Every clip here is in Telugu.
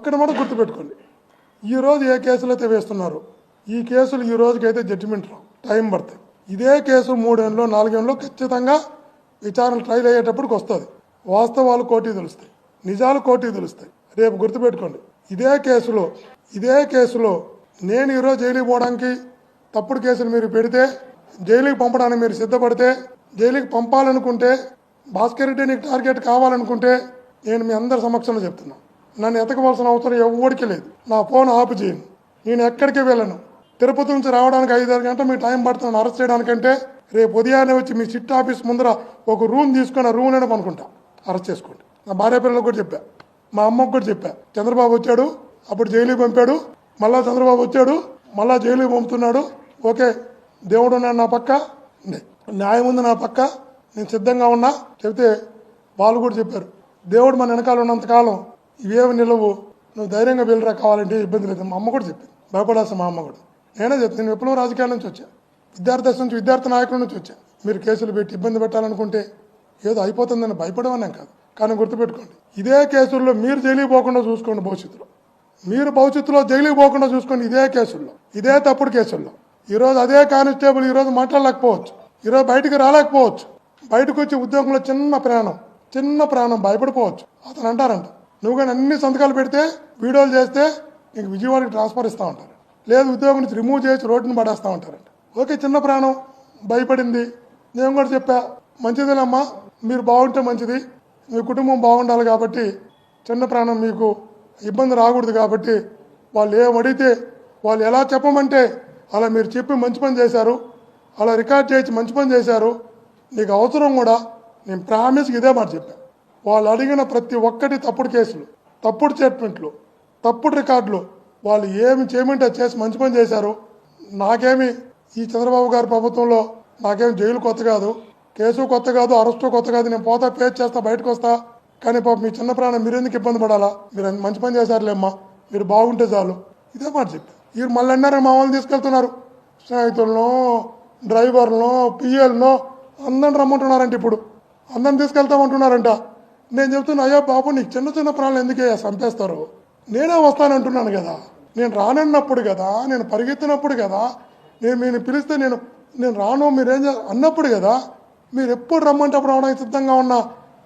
ఒక్కటి కూడా గుర్తుపెట్టుకోండి, ఈరోజు ఏ కేసులు అయితే వేస్తున్నారు ఈ కేసులు ఈ రోజుకైతే జడ్జిమెంట్ రావు, టైం పడుతుంది. ఇదే కేసు 3 ఏళ్ళలో 4 ఏళ్ళలో ఖచ్చితంగా విచారణ ట్రయల్ అయ్యేటప్పటికి వస్తుంది. వాస్తవాలు కోర్టుకి తెలుస్తాయి, నిజాలు కోర్టుకి తెలుస్తాయి. రేపు గుర్తుపెట్టుకోండి, ఇదే కేసులో నేను ఈరోజు జైలుకి పోవడానికి తప్పుడు కేసులు మీరు పెడితే, జైలుకి పంపడానికి మీరు సిద్ధపడితే, జైలుకి పంపాలనుకుంటే, భాస్కర్ రెడ్డి నీకు టార్గెట్ కావాలనుకుంటే నేను మీ అందరి సమక్షంలో చెప్తున్నాను, నన్ను ఎతకవలసిన అవసరం ఎవరికి లేదు. నా ఫోన్ ఆపు చేయను, నేను ఎక్కడికి వెళ్ళను. తిరుపతి నుంచి రావడానికి 5-6 గంటలు మీకు టైం పడుతున్నాను అరెస్ట్ చేయడానికంటే, రేపు ఉదయాన్నే వచ్చి మీ సిట్ ఆఫీస్ ముందర ఒక రూమ్ తీసుకొని ఆ రూమ్లోనే పనుకుంటా, అరెస్ట్ చేసుకోండి. నా భార్య పిల్లలకు కూడా చెప్పా, మా అమ్మకు కూడా చెప్పా. చంద్రబాబు వచ్చాడు, అప్పుడు జైలుకి పంపాడు, మళ్ళా చంద్రబాబు వచ్చాడు, మళ్ళా జైలుకి పంపుతున్నాడు. ఓకే, దేవుడు ఉన్నాడు నా పక్క, న్యాయం ఉంది నా పక్క, నేను సిద్ధంగా ఉన్నా చెప్తే వాళ్ళు కూడా చెప్పారు, దేవుడు మన వెనకాల ఉన్నంతకాలం ఇవేమి నిలవు, నువ్వు ధైర్యంగా వెళ్ళరా, కావాలంటే ఇబ్బంది లేదు. మా అమ్మ కూడా చెప్పింది, భయపడాల్సిన మా అమ్మ కూడా. నేనే చెప్తాను, నేను ఎప్పుడో రాజకీయాల నుంచి వచ్చా, విద్యార్థి నుంచి, విద్యార్థి నాయకుల నుంచి వచ్చా. మీరు కేసులు పెట్టి ఇబ్బంది పెట్టాలనుకుంటే ఏదో అయిపోతుందని భయపడమన్నాం కాదు. కానీ గుర్తుపెట్టుకోండి, ఇదే కేసుల్లో మీరు జైలుకి పోకుండా చూసుకోండి. మీరు భవిష్యత్తులో జైలుకి పోకుండా చూసుకోండి. ఇదే కేసుల్లో, ఇదే తప్పుడు కేసుల్లో ఈరోజు అదే కానిస్టేబుల్ ఈరోజు మాట్లాడలేకపోవచ్చు, ఈరోజు బయటికి రాలేకపోవచ్చు. బయటకు వచ్చి ఉద్యోగంలో చిన్న ప్రాణం భయపడిపోవచ్చు. అతను అంటారంట, నువ్వు కానీ అన్ని సంతకాలు పెడితే, వీడియోలు చేస్తే నీకు విజయవాడకి ట్రాన్స్ఫర్ ఇస్తూ ఉంటారు, లేదు ఉద్యోగం నుంచి రిమూవ్ చేసి రోడ్డుని పడేస్తూ ఉంటారంట. ఓకే, చిన్న ప్రాణం భయపడింది. నేను కూడా చెప్పా, మంచిదేనమ్మా, మీరు బాగుంటే మంచిది, మీ కుటుంబం బాగుండాలి కాబట్టి, చిన్న ప్రాణం మీకు ఇబ్బంది రాకూడదు కాబట్టి, వాళ్ళు ఏమడిగితే వాళ్ళు ఎలా చెప్పమంటే అలా మీరు చెప్పి మంచి పని చేశారు, అలా రికార్డ్ చేసి మంచి పని చేశారు, నీకు అవసరం కూడా నేను ప్రామిస్కి ఇదే మాట చెప్పాను. వాళ్ళు అడిగిన ప్రతి ఒక్కటి తప్పుడు కేసులు, తప్పుడు స్టేట్మెంట్లు, తప్పుడు రికార్డులు, వాళ్ళు ఏమి చేయమంటే చేసి మంచి పని చేశారు. నాకేమి ఈ చంద్రబాబు గారి ప్రభుత్వంలో నాకేమి జైలు కొత్త కాదు, కేసు కొత్త కాదు, అరెస్టు కొత్త కాదు. నేను పోతా, పేజ్ చేస్తా, బయటకు వస్తా. కానీ పాప మీ చిన్న ప్రాణం మీరు ఎందుకు ఇబ్బంది పడాలా, మీరు మంచి పని చేశారులేమ్మా, మీరు బాగుంటే చాలు, ఇదే మాట చెప్పారు. వీరు మళ్ళీ అన్నారని మా వాళ్ళని తీసుకెళ్తున్నారు, స్నేహితులను, డ్రైవర్లను, పిఎల్ను అందరిని రమ్మంటున్నారంట. ఇప్పుడు అందరిని తీసుకెళ్తామంటున్నారంట. నేను చెప్తున్నా, అయ్యా బాబు, నీకు చిన్న ప్రాణాలు ఎందుకే చంపేస్తారు, నేనే వస్తానంటున్నాను కదా, నేను రానన్నప్పుడు కదా, నేను పరిగెత్తినప్పుడు కదా, నేను పిలిస్తే నేను రాను, మీరేం అన్నప్పుడు కదా, మీరు ఎప్పుడు రమ్మంటే అప్పుడు రావడానికి సిద్ధంగా ఉన్నా.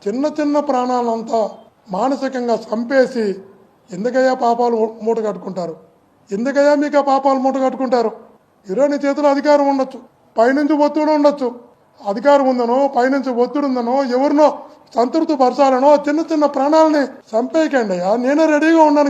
చిన్న ప్రాణాలంతా మానసికంగా చంపేసి ఎందుకయ్యా పాపాలు మూట కట్టుకుంటారు, ఎందుకయ్యా మీకు ఆ పాపాలు మూట కట్టుకుంటారు? ఈరోజు నీ చేతిలో అధికారం ఉండొచ్చు, పైనుంచి ఒత్తిడి ఉండొచ్చు, అధికారం ఉందనో పైనుంచి ఒత్తిడి ఉందనో ఎవరినో సంతృప్తి పరచాలనో చిన్న ప్రాణాలని చంపేయకండి అయ్యా, నేనే రెడీగా ఉన్నాను కదా.